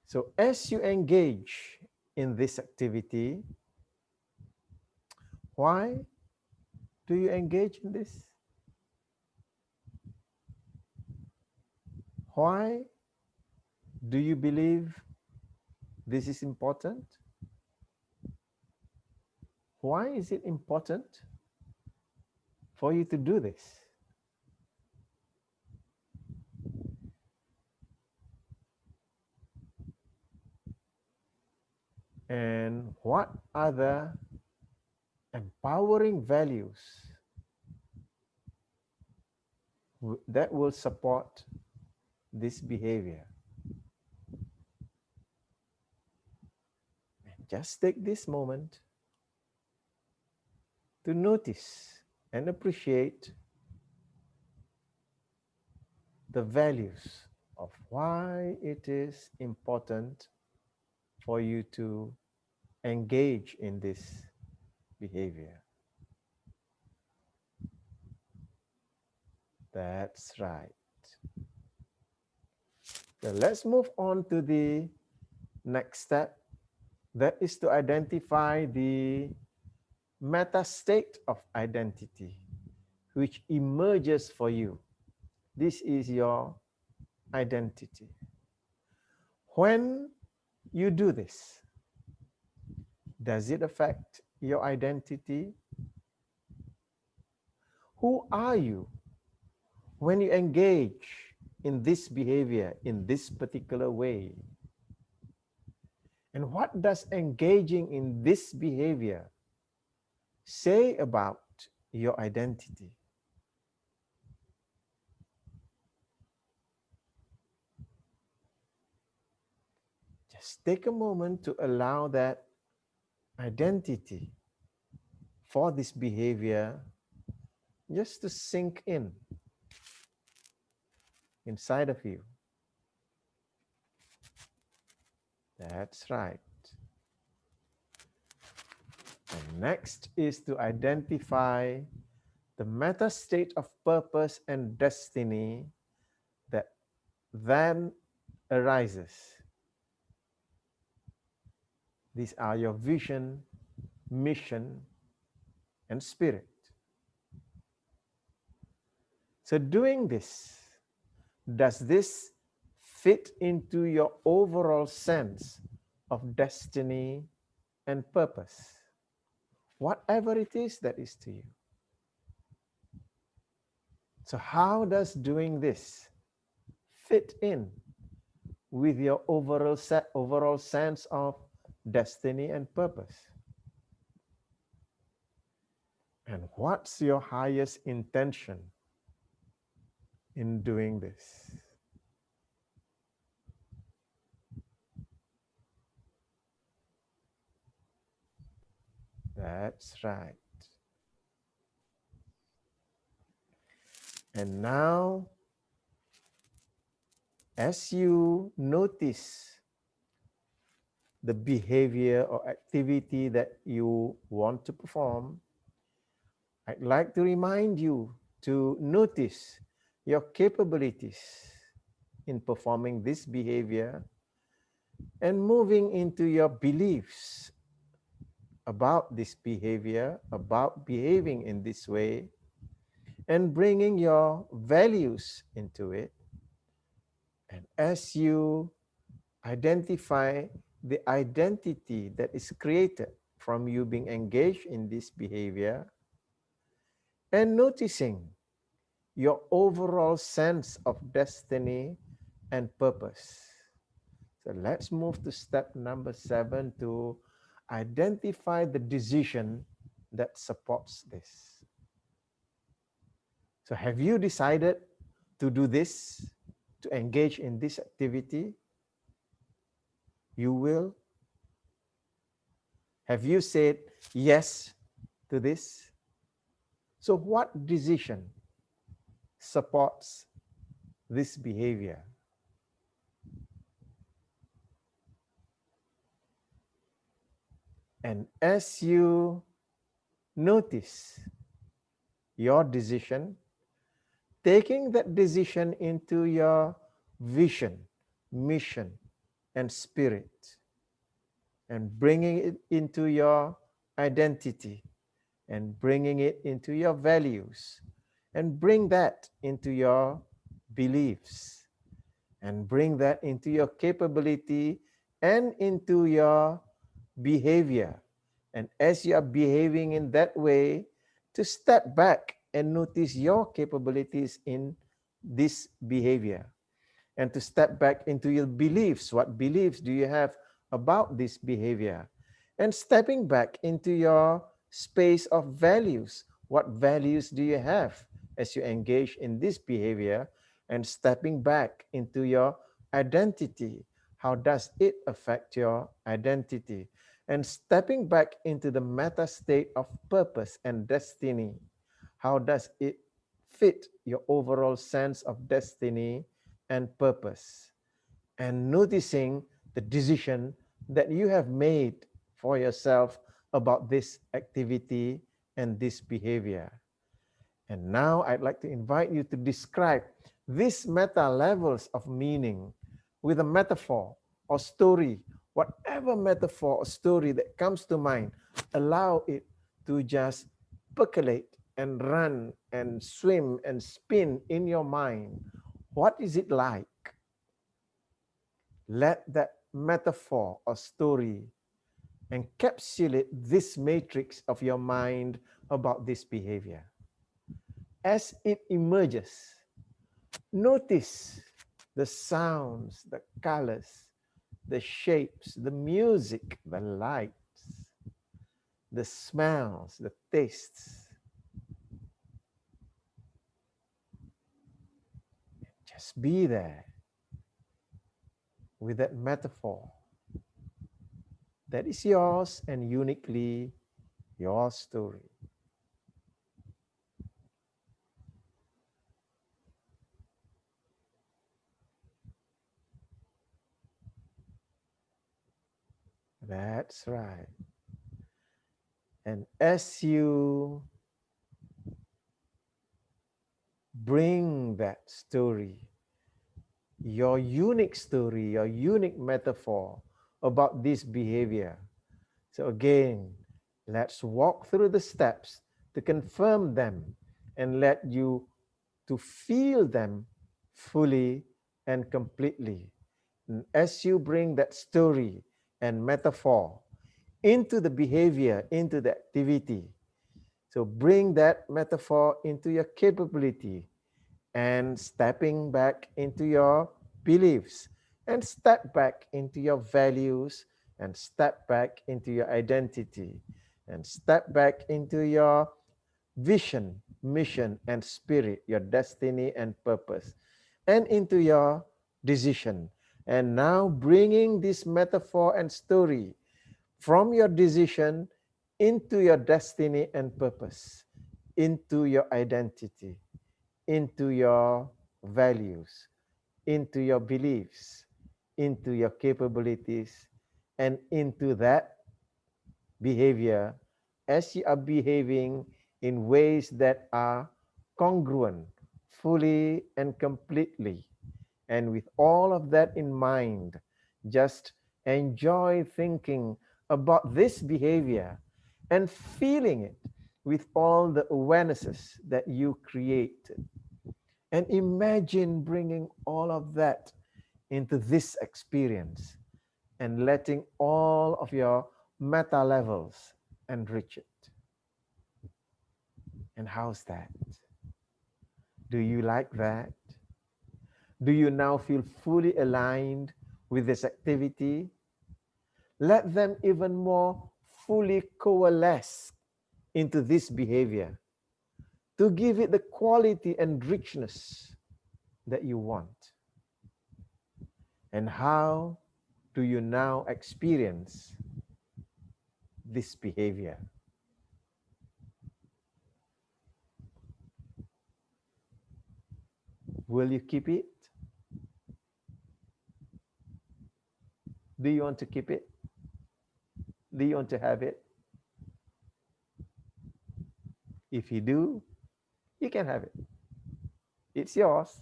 So as you engage in this activity, why do you engage in this? Why do you believe this is important? Why is it important for you to do this? And what are the empowering values that will support this behavior? And just take this moment to notice and appreciate the values of why it is important for you to engage in this behavior. That's right. So let's move on to the next step. That is to identify the metastate of identity, which emerges for you. This is your identity. When you do this, does it affect your identity? Who are you when you engage in this behavior in this particular way? And what does engaging in this behavior say about your identity? Just take a moment to allow that identity for this behavior just to sink in inside of you. That's right. And next is to identify the meta state of purpose and destiny that then arises. These are your vision, mission, and spirit. So doing this, does this fit into your overall sense of destiny and purpose? Whatever it is that is to you. So how does doing this fit in with your overall sense of destiny and purpose? And what's your highest intention in doing this? That's right. And now, as you notice the behavior or activity that you want to perform, I'd like to remind you to notice your capabilities in performing this behavior and moving into your beliefs about this behavior, about behaving in this way, and bringing your values into it. And as you identify the identity that is created from you being engaged in this behavior, and noticing your overall sense of destiny and purpose. So let's move to step number 7 to identify the decision that supports this. So have you decided to do this, to engage in this activity? You will? Have you said yes to this? So what decision supports this behavior? And as you notice your decision, taking that decision into your vision, mission, and spirit, and bringing it into your identity, and bringing it into your values, and bring that into your beliefs, and bring that into your capability and into your behavior. And as you are behaving in that way, to step back and notice your capabilities in this behavior, and to step back into your beliefs. What beliefs do you have about this behavior? And stepping back into your space of values. What values do you have as you engage in this behavior? And stepping back into your identity. How does it affect your identity? And stepping back into the meta state of purpose and destiny. How does it fit your overall sense of destiny and purpose? And noticing the decision that you have made for yourself about this activity and this behavior. And now I'd like to invite you to describe these meta levels of meaning with a metaphor or story, whatever metaphor or story that comes to mind. Allow it to just percolate and run and swim and spin in your mind. What is it like? Let that metaphor or story encapsulate this matrix of your mind about this behavior. As it emerges, notice the sounds, the colors, the shapes, the music, the lights, the smells, the tastes. Just be there with that metaphor that is yours and uniquely your story. That's right. And as you bring that story, your unique story, your unique metaphor about this behavior. So again, let's walk through the steps to confirm them and let you to feel them fully and completely. And as you bring that story and metaphor into the behavior, into the activity, so bring that metaphor into your capability and stepping back into your beliefs and step back into your values and step back into your identity and step back into your vision, mission, and spirit, your destiny and purpose, and into your decision. And now bringing this metaphor and story from your decision into your destiny and purpose, into your identity, into your values, into your beliefs, into your capabilities, and into that behavior as you are behaving in ways that are congruent, fully and completely. And with all of that in mind, just enjoy thinking about this behavior and feeling it with all the awarenesses that you created. And imagine bringing all of that into this experience and letting all of your meta levels enrich it. And how's that? Do you like that? Do you now feel fully aligned with this activity? Let them even more fully coalesce into this behavior to give it the quality and richness that you want. And how do you now experience this behavior? Will you keep it? Do you want to keep it? Do you want to have it? If you do, you can have it. It's yours.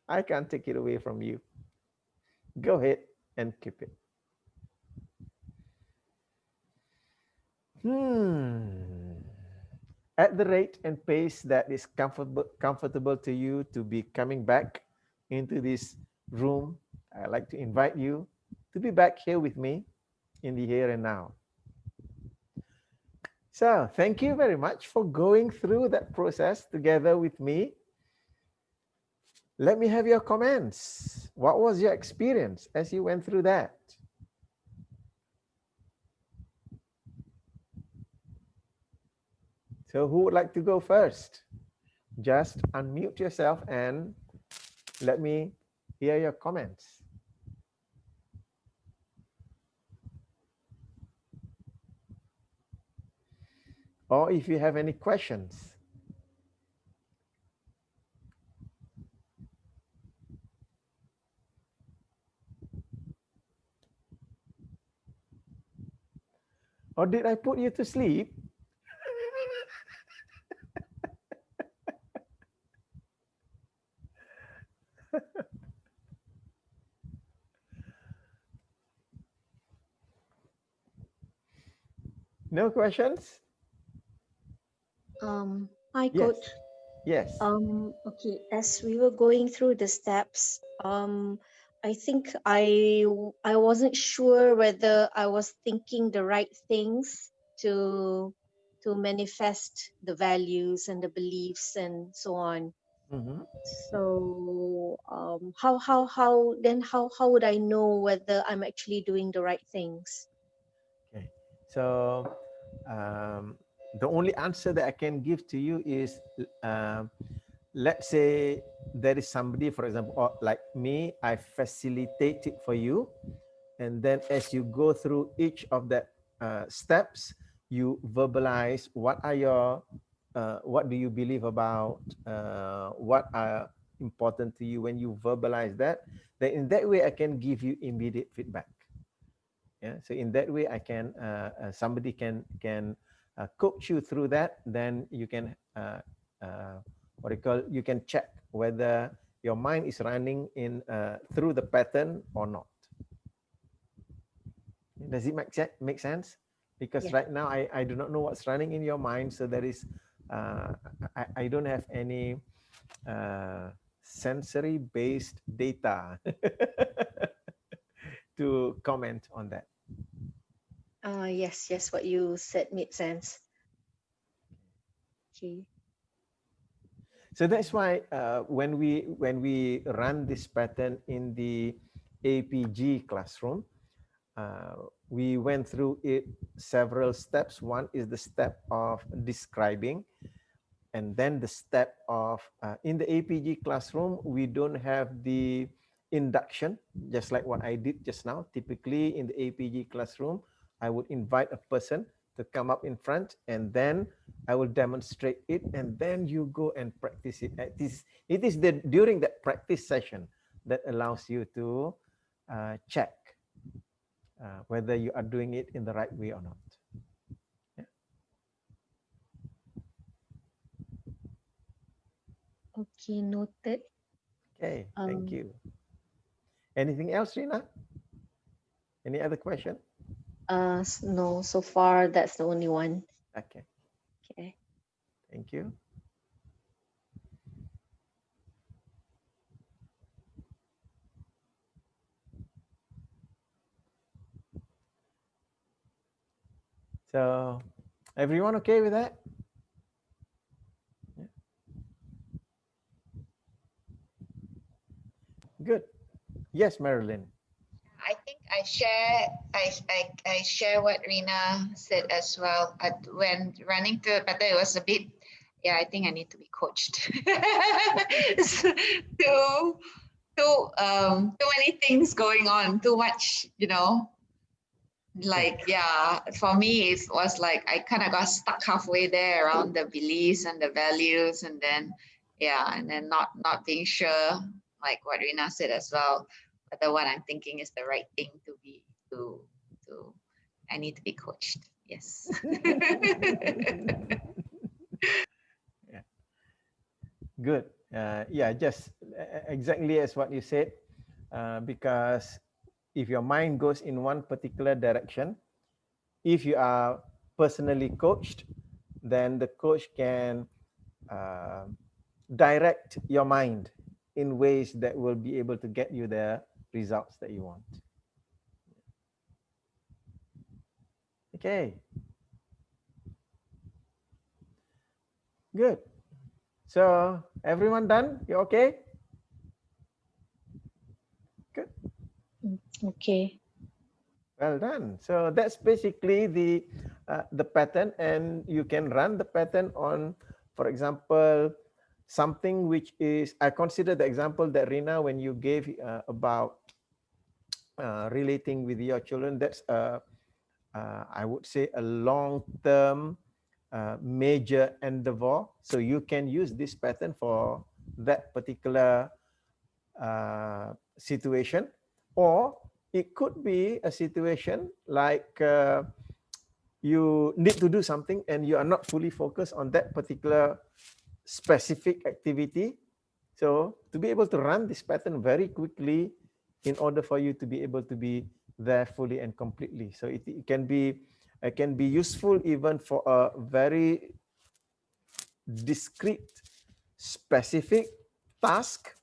I can't take it away from you. Go ahead and keep it. At the rate and pace that is comfortable to you to be coming back into this room, I'd like to invite you to be back here with me in the here and now. So thank you very much for going through that process together with me. Let me have your comments. What was your experience as you went through that? So who would like to go first? Just unmute yourself and let me hear your comments. Or if you have any questions. Or did I put you to sleep? No questions? Hi, Yes. Coach. Yes. Okay, as we were going through the steps, I think I wasn't sure whether I was thinking the right things to manifest the values and the beliefs and so on. Mm-hmm. So how would I know whether I'm actually doing the right things? Okay. So the only answer that I can give to you is, let's say there is somebody, for example, or like me, I facilitate it for you. And then as you go through each of the steps, you verbalize what do you believe about, what are important to you. When you verbalize that, then in that way I can give you immediate feedback. Yeah, so in that way I can somebody can coach you through that. Then you can you can check whether your mind is running in through the pattern or not. Does it make sense? Because Yeah. right now I do not know what's running in your mind, so there is I don't have any sensory based data to comment on that. Yes, what you said made sense. Okay. So that's why when we run this pattern in the APG classroom, we went through it several steps. One is the step of describing. And then the step of, in the APG classroom, we don't have the induction, just like what I did just now. Typically in the APG classroom, I would invite a person to come up in front, and then I will demonstrate it, and then you go and practice it. It is during that practice session that allows you to check whether you are doing it in the right way or not. Yeah. Okay, noted. Okay, thank you. Anything else, Rina? Any other question? No, so far that's the only one. Okay, Okay. thank you. So, everyone okay with that? Yeah. Good. Yes, Marilyn. I think I share what Rina said as well. When running to, but it was a bit, yeah, I think I need to be coached. Too many things going on, too much, like, yeah, for me, it was like I kind of got stuck halfway there around the beliefs and the values, and then, yeah, and then not being sure, like what Rina said as well, whether what I'm thinking is the right thing to I need to be coached. Yes. Yeah. Good. Yeah, just exactly as what you said, because if your mind goes in one particular direction, if you are personally coached, then the coach can direct your mind in ways that will be able to get you the results that you want. Okay. Good. So everyone done? You okay? Good. Okay. Well done. So that's basically the pattern, and you can run the pattern on, for example, something which is, I consider the example that Rina, when you gave about relating with your children, that's I would say a long-term major endeavor. So you can use this pattern for that particular situation, or it could be a situation like you need to do something and you are not fully focused on that particular specific activity. So to be able to run this pattern very quickly in order for you to be able to be there fully and completely. So it can be useful even for a very discrete, specific task,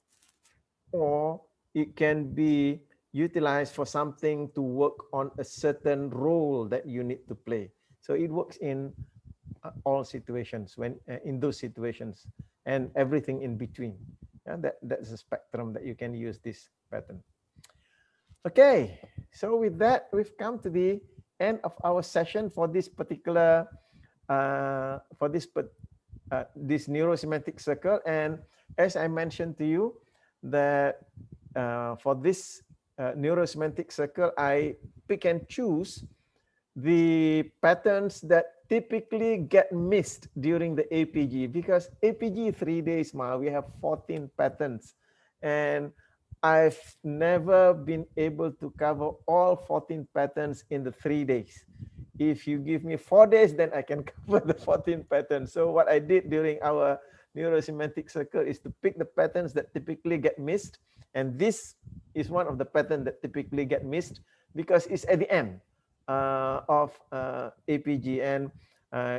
or it can be utilized for something to work on a certain role that you need to play. So it works in all situations, when in those situations, and everything in between. That's a spectrum that you can use this pattern. Okay, so with that, we've come to the end of our session for this particular this neuro-semantic circle. And as I mentioned to you, that for this neuro-semantic circle, I pick and choose the patterns that typically get missed during the APG, because APG 3 days, we have 14 patterns, and I've never been able to cover all 14 patterns in the 3 days. If you give me 4 days, then I can cover the 14 patterns. So what I did during our neuro-semantic circle is to pick the patterns that typically get missed. And this is one of the patterns that typically get missed because it's at the end of APG. And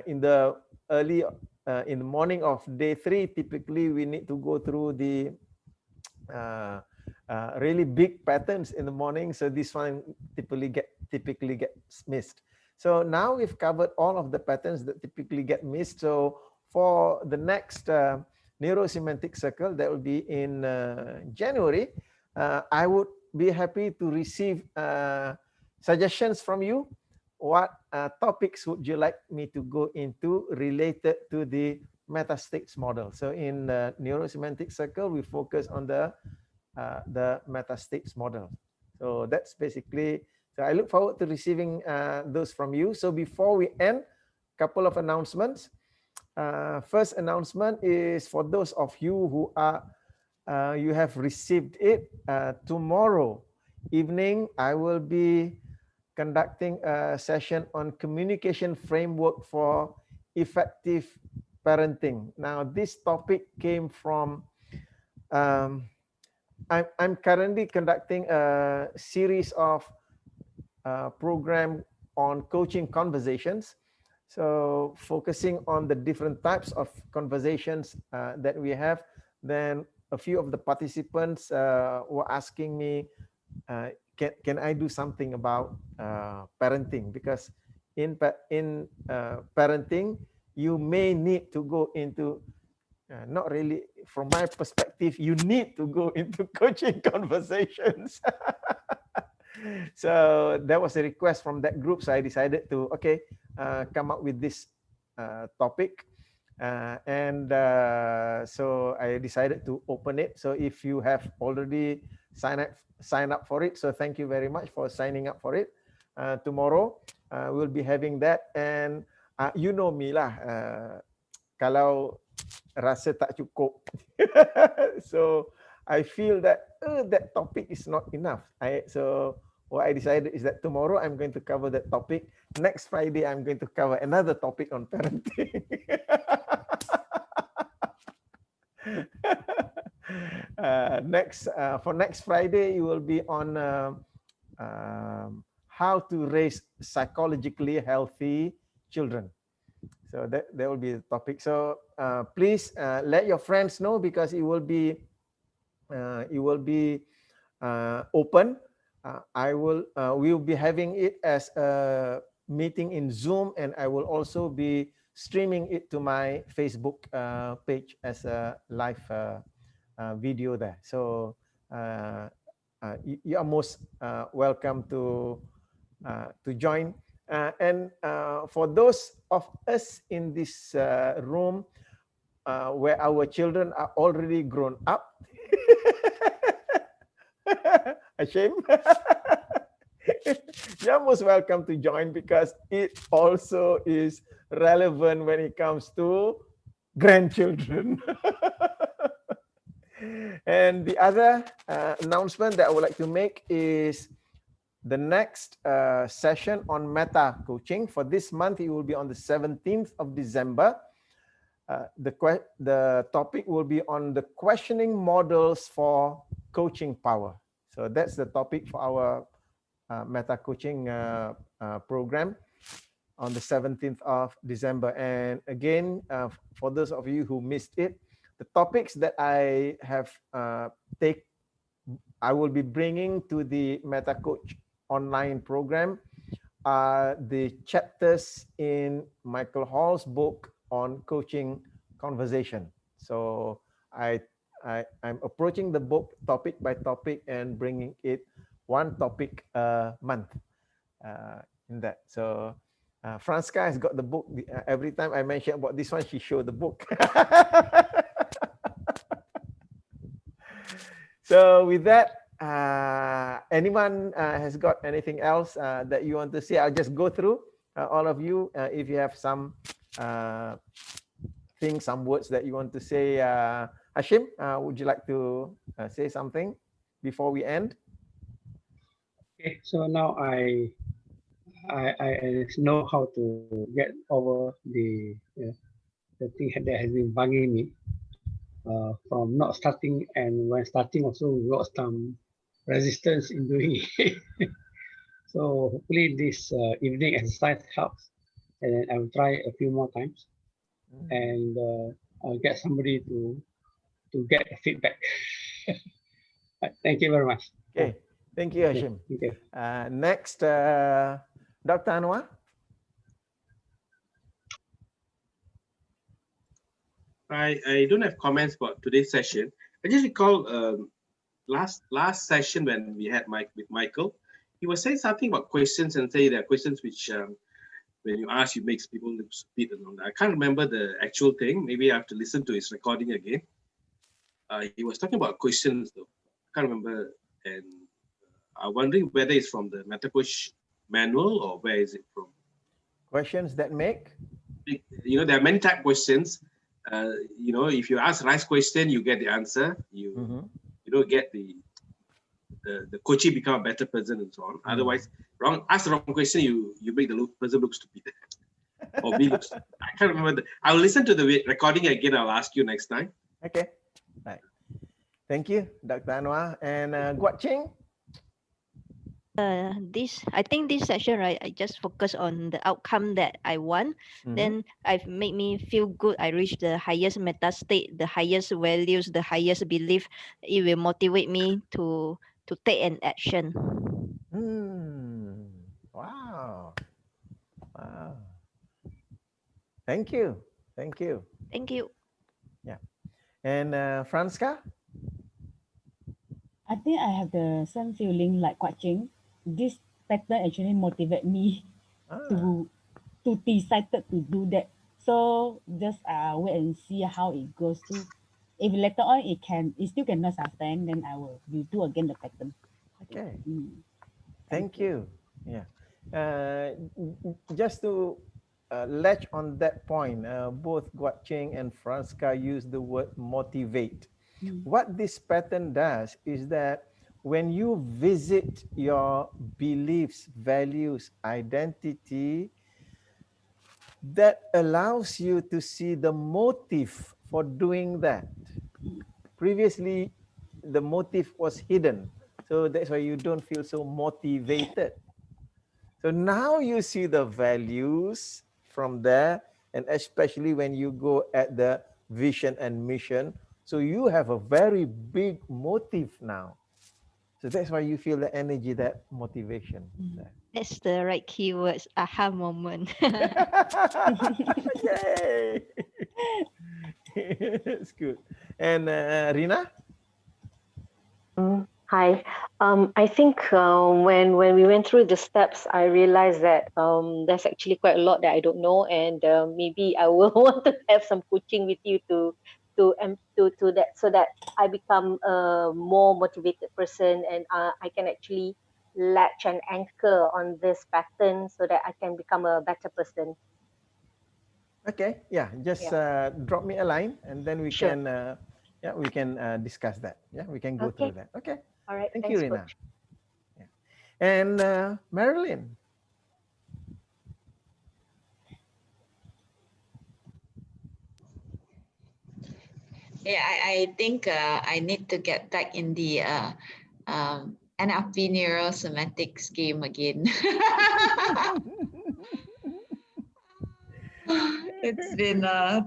in the in the morning of day 3, typically we need to go through the really big patterns in the morning. So this one typically gets missed. So now we've covered all of the patterns that typically get missed. So for the next neuro-semantic circle that will be in January, I would be happy to receive suggestions from you. What topics would you like me to go into related to the Metastates model. So in the Neuro-Semantics circle, we focus on the Metastates model. So that's basically, so I look forward to receiving those from you. So before we end, couple of announcements. First announcement is for those of you who are, you have received it, tomorrow evening, I will be conducting a session on communication framework for effective parenting. Now, this topic came from, I'm currently conducting a series of program on coaching conversations. So focusing on the different types of conversations that we have, then a few of the participants were asking me, can I do something about parenting? Because in parenting, you may need to go into, not really from my perspective, you need to go into coaching conversations. So that was a request from that group. So I decided to, okay, come up with this topic. So I decided to open it. So if you have already sign up for it, so thank you very much for signing up for it. Tomorrow we'll be having that, and you know me lah, kalau rasa tak cukup, so I feel that that topic is not enough. So what I decided is that tomorrow I'm going to cover that topic. Next Friday I'm going to cover another topic on parenting. For next Friday, you will be on how to raise psychologically healthy children. So that will be the topic. So please let your friends know, because it will be open. We will be having it as a meeting in Zoom, and I will also be streaming it to my Facebook page as a live video there. So you are most welcome to join. And for those of us in this room where our children are already grown up, Hashim, you're most welcome to join, because it also is relevant when it comes to grandchildren. And the other announcement that I would like to make is the next session on meta coaching. For this month, it will be on the 17th of December. The topic will be on the questioning models for coaching power. So that's the topic for our meta coaching program on the 17th of December. And again, for those of you who missed it, the topics that I have I will be bringing to the Meta Coach online program are the chapters in Michael Hall's book on coaching conversation. So I'm approaching the book topic by topic and bringing it one topic a month in that. So Franska has got the book. Every time I mention about this one, she showed the book. So with that, anyone has got anything else that you want to say? I'll just go through all of you. If you have some things, some words that you want to say, Hashim, would you like to say something before we end? Okay, so now I know how to get over the thing that has been bugging me from not starting, and when starting also we got some resistance in doing it. So hopefully this evening exercise helps, and I will try a few more times, and I'll get somebody to get feedback. Thank you very much. Okay, thank you, Hashim. Okay. Next, Dr. Anwar. I don't have comments about today's session. I just recall last session when we had with Michael, he was saying something about questions, and say there are questions which when you ask, you makes people look stupid and all that. I can't remember the actual thing. Maybe I have to listen to his recording again. He was talking about questions though. I can't remember, and I'm wondering whether it's from the MetaCoach manual or where is it from. Questions that make? You know, there are many type questions. You know, if you ask right question, you get the answer. You don't get the coachee become a better person and so on. Otherwise, ask the wrong question, you make the person look stupid. Or me look stupid. I can't remember. I'll listen to the recording again. I'll ask you next time. Okay. Right. Thank you, Dr. Anwar. And Guat Ching? I think this session, right, I just focus on the outcome that I want. Then I've made me feel good. I reach the highest meta state, the highest values, the highest belief. It will motivate me to take an action. Wow. Wow. Thank you. Thank you. Thank you. Yeah. And Franska? I think I have the same feeling like Guat Ching. This pattern actually motivate me to decide to do that. So just wait and see how it goes to. If later on it still cannot sustain, then I will do again the pattern. Okay. Thank you. Yeah. Just to latch on that point, both Guat Ching and Franska use the word motivate. What this pattern does is that when you visit your beliefs, values, identity, that allows you to see the motive for doing that. Previously, the motive was hidden. So that's why you don't feel so motivated. So now you see the values from there, and especially when you go at the vision and mission. So you have a very big motive now. So that's why you feel the energy, that motivation. That's the right keywords, aha moment. Yay! It's good. And Rina? Hi. I think when we went through the steps, I realized that there's actually quite a lot that I don't know, and maybe I will want to have some coaching with you to that, so that I become a more motivated person, and I can actually latch and anchor on this pattern so that I can become a better person. Okay. Yeah. Just drop me a line, and then we can we can discuss that. Yeah, we can go through that. Okay. All right. Thank Thanks, you, Rina. Coach. Yeah. And Marilyn. Yeah, I think I need to get back in the NLP Neuro-Semantics game again. It's been a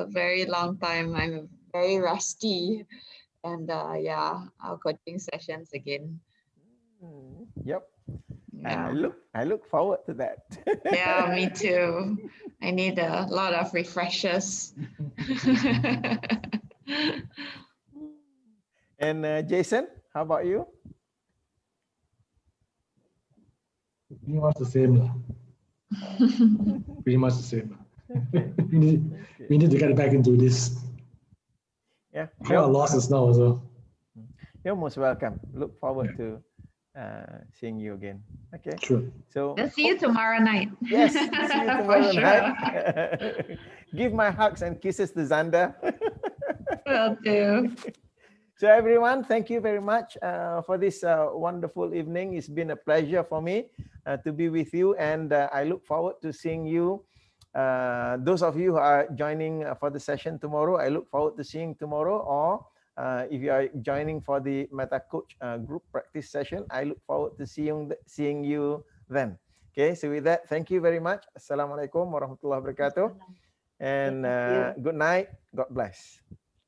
very long time. I'm very rusty, and yeah, our coaching sessions again. Yep. Yeah. I look forward to that. Yeah, me too. I need a lot of refreshers. And Jason, how about you? Pretty much the same. Pretty much the same. we need to get back into this. Yeah. There are losses now also. You're most welcome. Look forward to seeing you again. Okay. Sure. So we'll see you tomorrow night. Yes, see you tomorrow night. Give my hugs and kisses to Xander. Will do. So everyone, thank you very much for this wonderful evening. It's been a pleasure for me to be with you, and I look forward to seeing you. Those of you who are joining for the session tomorrow, I look forward to seeing tomorrow. Or if you are joining for the MetaCoach group practice session, I look forward to seeing you then. Okay, so with that, thank you very much. Assalamualaikum warahmatullahi wabarakatuh. And good night. God bless.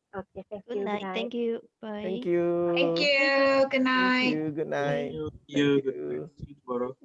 Okay, thank Good you. night. Thank you. Bye. Thank you. Thank you. Good night. Thank you. Good night. Thank you. Good night. See you tomorrow.